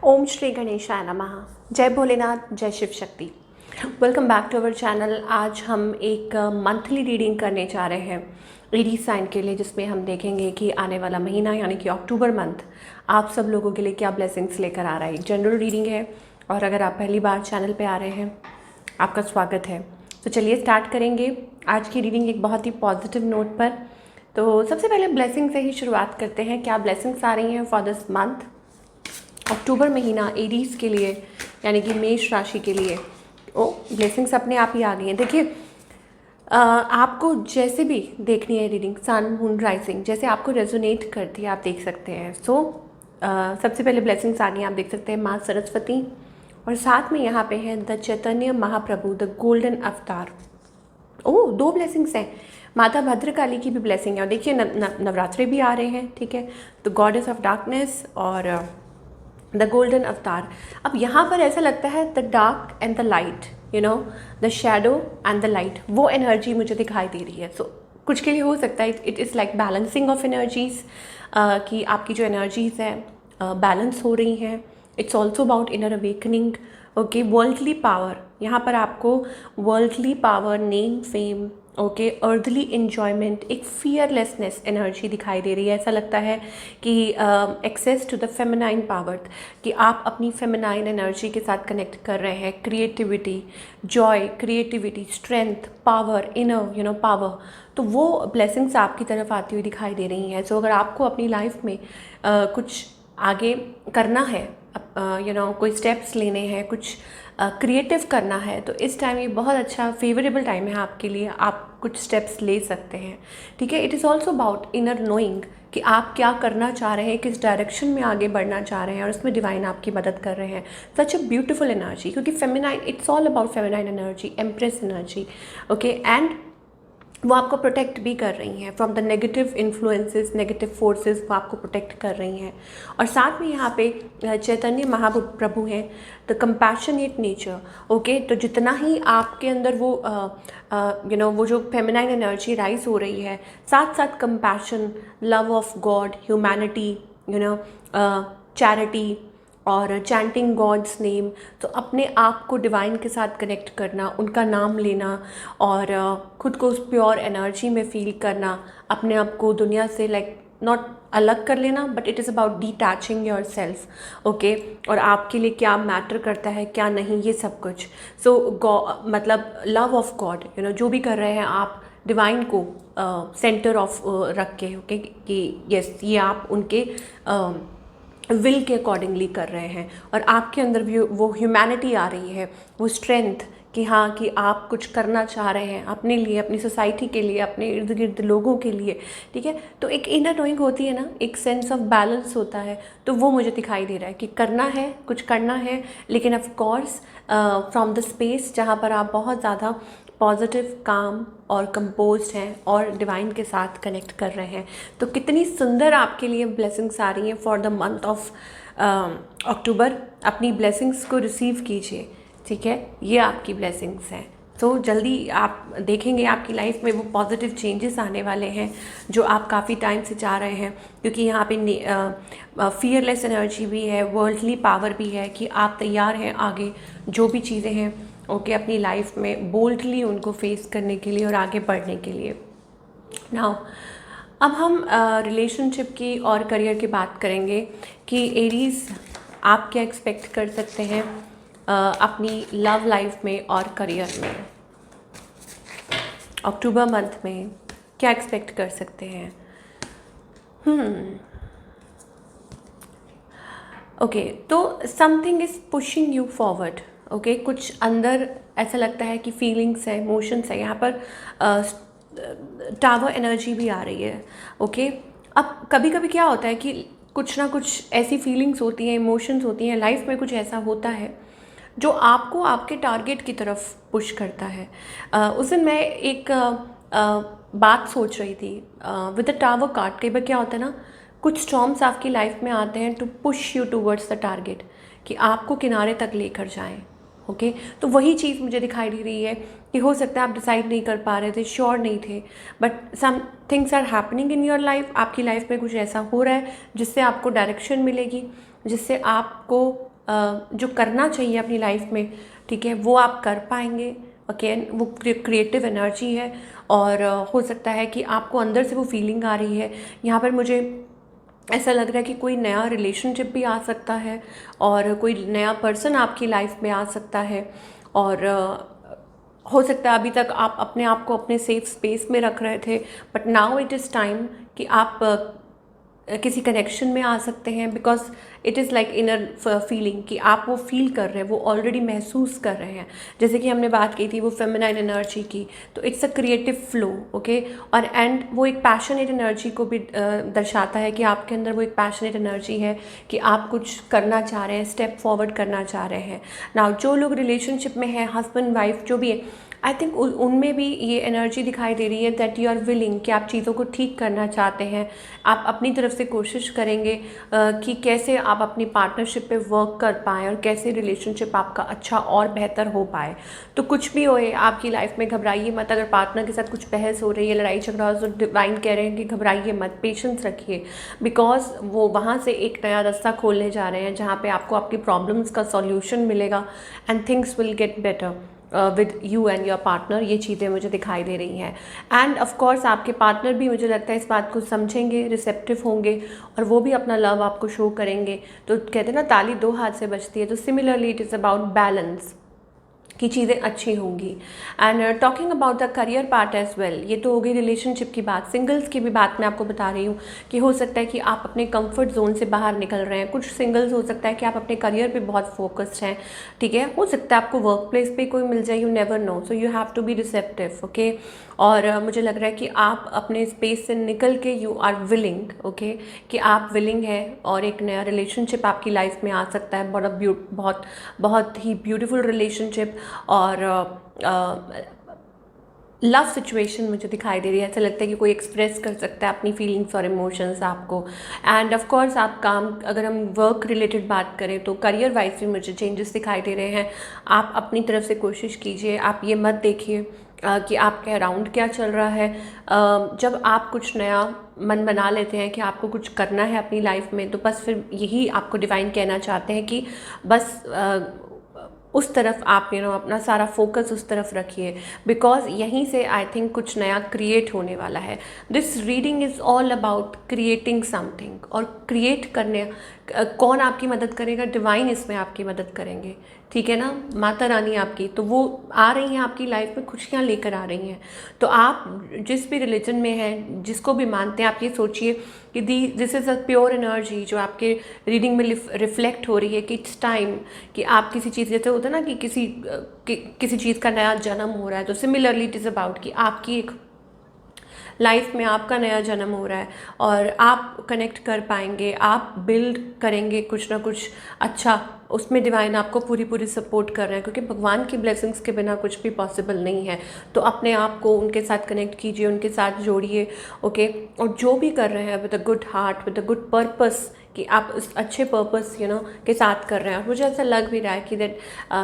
ओम श्री गणेशाय नमः। जय भोलेनाथ, जय Shiv Shakti. Welcome back to our channel. आज हम एक मंथली रीडिंग करने जा रहे हैं एरीज साइन के लिए, जिसमें हम देखेंगे कि आने वाला महीना यानी कि अक्टूबर मंथ आप सब लोगों के लिए क्या ब्लेसिंग्स लेकर आ रहा है। जनरल रीडिंग है और अगर आप पहली बार चैनल पे आ रहे हैं आपका स्वागत है। तो चलिए स्टार्ट करेंगे आज की रीडिंग एक बहुत ही पॉजिटिव नोट पर। तो सबसे पहले ब्लेसिंग से ही शुरुआत करते हैं। क्या ब्लेसिंग्स आ रही हैं फॉर दिस मंथ अक्टूबर महीना एरीज के लिए, यानी कि मेष राशि के लिए। ब्लेसिंग्स अपने आप ही आ गई हैं। देखिए, आपको जैसे भी देखनी है रीडिंग, सन मून राइजिंग जैसे आपको रेजोनेट करती है आप देख सकते हैं। सबसे पहले ब्लेसिंग्स आ गई हैं, आप देख सकते हैं माँ सरस्वती, और साथ में यहाँ पे है the Chaitanya Mahaprabhu, the golden अवतार। दो ब्लेसिंग्स हैं। माता भद्रकाली की भी ब्लेसिंग है, और देखिए नवरात्रि भी आ रहे हैं, ठीक है। तो गॉडेस ऑफ डार्कनेस और द गोल्डन अवतार। अब यहाँ पर ऐसा लगता है the dark and the light, the shadow and the light, वो एनर्जी मुझे दिखाई दे रही है। कुछ के लिए हो सकता है it is like balancing of energies, कि आपकी जो एनर्जीज हैं बैलेंस हो रही हैं। It's also about inner awakening. Okay, worldly power, यहाँ पर आपको worldly power, name, fame, okay, earthly enjoyment, एक फियरलेसनेस एनर्जी दिखाई दे रही है। ऐसा लगता है कि access to the feminine power, कि आप अपनी फेमिनाइन एनर्जी के साथ कनेक्ट कर रहे हैं। Creativity, Joy, creativity, strength, power, inner power, तो वो ब्लेसिंग्स आपकी तरफ आती हुई दिखाई दे रही हैं। अगर आपको अपनी लाइफ में कुछ आगे करना है, कोई स्टेप्स लेने हैं, कुछ क्रिएटिव करना है, तो इस टाइम ये बहुत अच्छा फेवरेबल टाइम है आपके लिए। आप कुछ स्टेप्स ले सकते हैं, ठीक है। It is also about inner knowing कि आप क्या करना चाह रहे हैं, किस डायरेक्शन में आगे बढ़ना चाह रहे हैं, और उसमें डिवाइन आपकी मदद कर रहे हैं। सच अ ब्यूटिफुल एनर्जी, क्योंकि feminine, it's all about feminine energy, empress energy, okay. And वो आपको प्रोटेक्ट भी कर रही हैं from the negative influences, negative forces, वो आपको प्रोटेक्ट कर रही हैं। और साथ में यहाँ पे चैतन्य महाप्रभु हैं, द कंपैशनेट नेचर, ओके। तो जितना ही आपके अंदर वो वो जो फेमिनाइन एनर्जी राइज हो रही है, साथ साथ compassion, love of God, humanity, charity और चैंटिंग गॉड्स नेम, तो अपने आप को डिवाइन के साथ कनेक्ट करना, उनका नाम लेना, और खुद को उस प्योर एनर्जी में फील करना, अपने आप को दुनिया से लाइक नॉट अलग कर लेना, but it is about detaching your self, okay. और आपके लिए क्या मैटर करता है, क्या नहीं, ये सब कुछ। मतलब लव ऑफ गॉड, जो भी कर रहे हैं आप, डिवाइन को सेंटर ऑफ रख के, ओके, कि यस, ये आप उनके विल के अकॉर्डिंगली कर रहे हैं। और आपके अंदर भी वो ह्यूमैनिटी आ रही है, वो स्ट्रेंथ, कि हाँ, कि आप कुछ करना चाह रहे हैं अपने लिए, अपनी सोसाइटी के लिए, अपने इर्द गिर्द लोगों के लिए, ठीक है। तो एक इनर नोइंग होती है ना, एक सेंस ऑफ बैलेंस होता है, तो वो मुझे दिखाई दे रहा है कि करना है, कुछ करना है, लेकिन of course from the space जहाँ पर आप बहुत ज़्यादा पॉजिटिव, काम और कंपोज्ड हैं और डिवाइन के साथ कनेक्ट कर रहे हैं। तो कितनी सुंदर आपके लिए ब्लेसिंग्स आ रही हैं फॉर द मंथ ऑफ अक्टूबर। अपनी ब्लेसिंग्स को रिसीव कीजिए, ठीक है। ये आपकी ब्लेसिंग्स हैं। तो जल्दी आप देखेंगे आपकी लाइफ में वो पॉजिटिव चेंजेस आने वाले हैं जो आप काफ़ी टाइम से चाह रहे हैं, क्योंकि यहाँ पे फियरलेस एनर्जी भी है, वर्ल्डली पावर भी है, कि आप तैयार हैं आगे जो भी चीज़ें हैं, ओके, अपनी लाइफ में बोल्डली उनको फेस करने के लिए और आगे बढ़ने के लिए। नाउ अब हम रिलेशनशिप की और करियर की बात करेंगे कि एरीज आप क्या एक्सपेक्ट कर सकते हैं अपनी लव लाइफ में और करियर में। अक्टूबर मंथ में क्या एक्सपेक्ट कर सकते हैं। ओके, तो something is pushing you forward, okay. कुछ अंदर ऐसा लगता है कि फीलिंग्स है, इमोशंस है, यहाँ पर टावर एनर्जी भी आ रही है, ओके। अब कभी कभी क्या होता है कि कुछ ना कुछ ऐसी फीलिंग्स होती हैं, इमोशंस होती हैं, लाइफ में कुछ ऐसा होता है जो आपको आपके टारगेट की तरफ पुश करता है। उस दिन मैं एक बात सोच रही थी विद द टावर कार्ड। कई बार क्या होता है ना, कुछ स्टॉर्म्स आपकी लाइफ में आते हैं to push you towards the target, कि आपको किनारे तक लेकर जाएं, ओके। तो वही चीज़ मुझे दिखाई दे रही है कि हो सकता है आप डिसाइड नहीं कर पा रहे थे, श्योर नहीं थे, but some things are happening in your life. आपकी लाइफ में कुछ ऐसा हो रहा है जिससे आपको डायरेक्शन मिलेगी, जिससे आपको जो करना चाहिए अपनी लाइफ में, ठीक है, वो आप कर पाएंगे। ओके, वो क्रिएटिव एनर्जी है और हो सकता है कि आपको अंदर से वो फीलिंग आ रही है। यहाँ पर मुझे ऐसा लग रहा है कि कोई नया रिलेशनशिप भी आ सकता है और कोई नया पर्सन आपकी लाइफ में आ सकता है। और हो सकता है अभी तक आप अपने आप को अपने सेफ स्पेस में रख रहे थे, but now it is time कि आप किसी कनेक्शन में आ सकते हैं, because it is like inner feeling कि आप वो फील कर रहे हैं, वो ऑलरेडी महसूस कर रहे हैं। जैसे कि हमने बात की थी वो फेमिनाइन एनर्जी की, तो it's a creative flow. Okay, और एंड वो एक पैशनेट एनर्जी को भी दर्शाता है कि आपके अंदर वो एक पैशनेट एनर्जी है कि आप कुछ करना चाह रहे हैं, स्टेप फॉरवर्ड करना चाह रहे हैं। नाउ जो लोग रिलेशनशिप में हैं, हस्बैंड वाइफ जो भी है, आई थिंक उनमें भी ये एनर्जी दिखाई दे रही है दैट यू आर विलिंग, कि आप चीज़ों को ठीक करना चाहते हैं। आप अपनी तरफ से कोशिश करेंगे कि कैसे आप अपनी पार्टनरशिप पे वर्क कर पाएँ और कैसे रिलेशनशिप आपका अच्छा और बेहतर हो पाए। तो कुछ भी होए आपकी लाइफ में, घबराइए मत। अगर पार्टनर के साथ कुछ बहस हो रही है, लड़ाई झगड़ा हो, तो डिवाइन कह रहे हैं कि घबराइए मत, पेशेंस रखिए, बिकॉज वो वहाँ से एक नया रास्ता खोलने जा रहे हैं जहाँ पे आपको आपकी प्रॉब्लम्स का सॉल्यूशन मिलेगा and things will get better with you and your partner. ये चीज़ें मुझे दिखाई दे रही हैं। एंड ऑफ कोर्स आपके पार्टनर भी, मुझे लगता है, इस बात को समझेंगे, रिसेप्टिव होंगे और वो भी अपना लव आपको शो करेंगे। तो कहते हैं ना, ताली दो हाथ से बजती है। तो similarly it is about balance, की चीज़ें अच्छी होंगी। And talking about the career part as well, ये तो हो गई रिलेशनशिप की बात। सिंगल्स की भी बात मैं आपको बता रही हूँ कि हो सकता है कि आप अपने कंफर्ट जोन से बाहर निकल रहे हैं। कुछ सिंगल्स हो सकता है कि आप अपने करियर पे बहुत फोकस्ड हैं, ठीक है। हो सकता है आपको वर्क प्लेस पे कोई मिल जाए, you never know, so you have to be receptive. Okay, और मुझे लग रहा है कि आप अपने स्पेस से निकल के यू आर विलिंग, ओके, कि आप विलिंग है और एक नया रिलेशनशिप आपकी लाइफ में आ सकता है। बहुत बहुत ही ब्यूटीफुल रिलेशनशिप और लव सिचुएशन मुझे दिखाई दे रही है। ऐसा लगता है कि कोई एक्सप्रेस कर सकता है अपनी फीलिंग्स और इमोशंस आपको। एंड ऑफ कोर्स आप काम, अगर हम वर्क रिलेटेड बात करें तो करियर वाइज भी मुझे चेंजेस दिखाई दे रहे हैं। आप अपनी तरफ से कोशिश कीजिए, आप ये मत देखिए कि आपके अराउंड क्या चल रहा है। जब आप कुछ नया मन बना लेते हैं कि आपको कुछ करना है अपनी लाइफ में, तो बस फिर यही आपको डिवाइन कहना चाहते हैं कि बस उस तरफ आप अपना सारा फोकस उस तरफ रखिए, बिकॉज यहीं से आई थिंक कुछ नया क्रिएट होने वाला है। This reading is all about creating something, और क्रिएट करने कौन आपकी मदद करेगा? डिवाइन इसमें आपकी मदद करेंगे, ठीक है ना, माता रानी आपकी। तो वो आ रही हैं आपकी लाइफ में, खुशियाँ लेकर आ रही हैं। तो आप जिस भी रिलीजन में हैं, जिसको भी मानते हैं, आप ये सोचिए कि this is a pure energy जो आपके रीडिंग में रिफ्लेक्ट हो रही है कि इट्स टाइम कि आप किसी चीज़, जैसे होता है ना कि किसी चीज़ का नया जन्म हो रहा है, तो सिमिलरली इट इज़ अबाउट कि आपकी एक लाइफ में आपका नया जन्म हो रहा है और आप कनेक्ट कर पाएंगे, आप बिल्ड करेंगे कुछ ना कुछ अच्छा। उसमें डिवाइन आपको पूरी सपोर्ट कर रहे हैं, क्योंकि भगवान की ब्लेसिंग्स के बिना कुछ भी पॉसिबल नहीं है। तो अपने आप को उनके साथ कनेक्ट कीजिए, उनके साथ जोड़िए, ओके। और जो भी कर रहे हैं with a good heart, with a good purpose, कि आप उस अच्छे पर्पस के साथ कर रहे हैं। और मुझे ऐसा लग भी रहा है कि दैट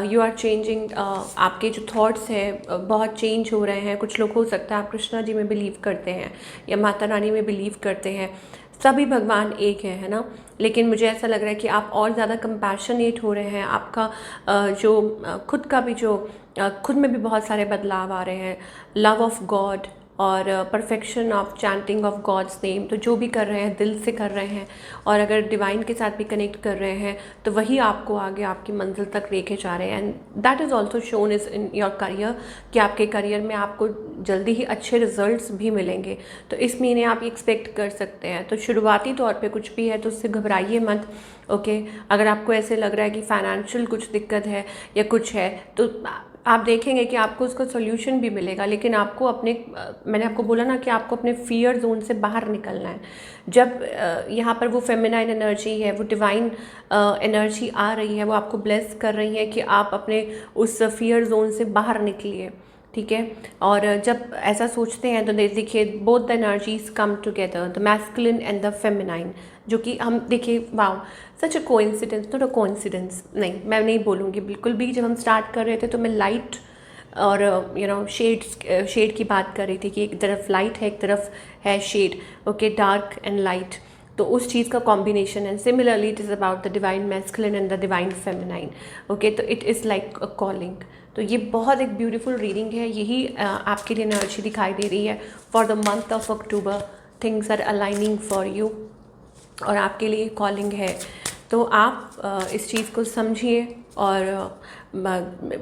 यू आर चेंजिंग, आपके जो थॉट्स हैं बहुत चेंज हो रहे हैं। कुछ लोग, हो सकता है आप कृष्णा जी में बिलीव करते हैं या माता रानी में बिलीव करते हैं, सभी भगवान एक है ना। लेकिन मुझे ऐसा लग रहा है कि आप और ज़्यादा कंपैशनेट हो रहे हैं। आपका खुद का भी खुद में भी बहुत सारे बदलाव आ रहे हैं। लव ऑफ गॉड और perfection of chanting of God's name, तो जो भी कर रहे हैं दिल से कर रहे हैं, और अगर डिवाइन के साथ भी कनेक्ट कर रहे हैं तो वही आपको आगे आपकी मंजिल तक लेके जा रहे हैं। And that is also shown is in your career, कि आपके करियर में आपको जल्दी ही अच्छे रिजल्ट्स भी मिलेंगे। तो इस महीने आप एक्सपेक्ट कर सकते हैं। तो शुरुआती तौर पे कुछ भी है तो उससे घबराइए मत, ओके। अगर आपको ऐसे लग रहा है कि फाइनेंशियल कुछ दिक्कत है या कुछ है, तो आप देखेंगे कि आपको उसका सॉल्यूशन भी मिलेगा। लेकिन आपको मैंने आपको बोला ना कि आपको अपने फियर जोन से बाहर निकलना है। जब यहाँ पर वो फेमिनाइन एनर्जी है, वो डिवाइन एनर्जी आ रही है, वो आपको ब्लेस कर रही है कि आप अपने उस फियर जोन से बाहर निकलिए, ठीक है। और जब ऐसा सोचते हैं तो देखिए, both the energies come together, the masculine and the feminine, जो कि हम देखिए, wow, such a coincidence, not a coincidence, नहीं मैं नहीं बोलूँगी बिल्कुल भी। जब हम स्टार्ट कर रहे थे तो मैं लाइट और शेड की बात कर रही थी कि एक तरफ लाइट है, एक तरफ है shade, okay, dark and light. तो उस चीज़ का कॉम्बिनेशन है। Similarly it is about the divine masculine and the divine feminine. Okay, तो it is like a calling. तो ये बहुत एक ब्यूटीफुल रीडिंग है। यही आपके लिए एनर्जी दिखाई दे रही है for the month of October. Things are aligning for you और आपके लिए कॉलिंग है। तो आप इस चीज़ को समझिए और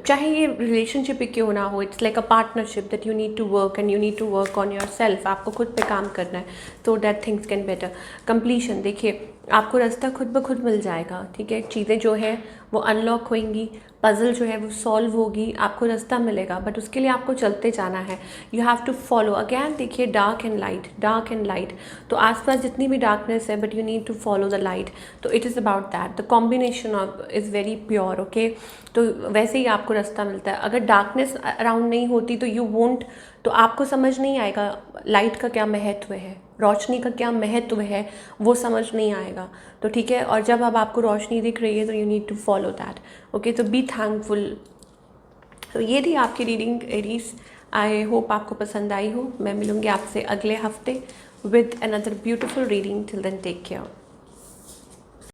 चाहे ये रिलेशनशिप ही क्यों ना हो, it's like a partnership that you need to work and you need to work on yourself. आपको खुद पे काम करना है so that things can better. Completion, देखिए आपको रास्ता खुद ब खुद मिल जाएगा, ठीक है। चीज़ें जो है वो अनलॉक होंगी, पजल जो है वो सॉल्व होगी, आपको रास्ता मिलेगा, बट उसके लिए आपको चलते जाना है। You have to follow. Again देखिए dark and light, dark and light, तो आसपास जितनी भी डार्कनेस है but you need to follow the light. तो it is about that, the combination of is very pure. Okay, तो वैसे ही आपको रास्ता मिलता है। अगर डार्कनेस अराउंड नहीं होती तो यू वोंट, तो आपको समझ नहीं आएगा लाइट का क्या महत्व है, रोशनी का क्या महत्व है, वो समझ नहीं आएगा। तो ठीक है, और जब अब आपको रोशनी दिख रही है तो you need to follow that. Okay, तो बी थैंकफुल। तो ये थी आपकी रीडिंग एरीज। आई होप आपको पसंद आई हो। मैं मिलूँगी आपसे अगले हफ्ते with another beautiful reading. Till then take care.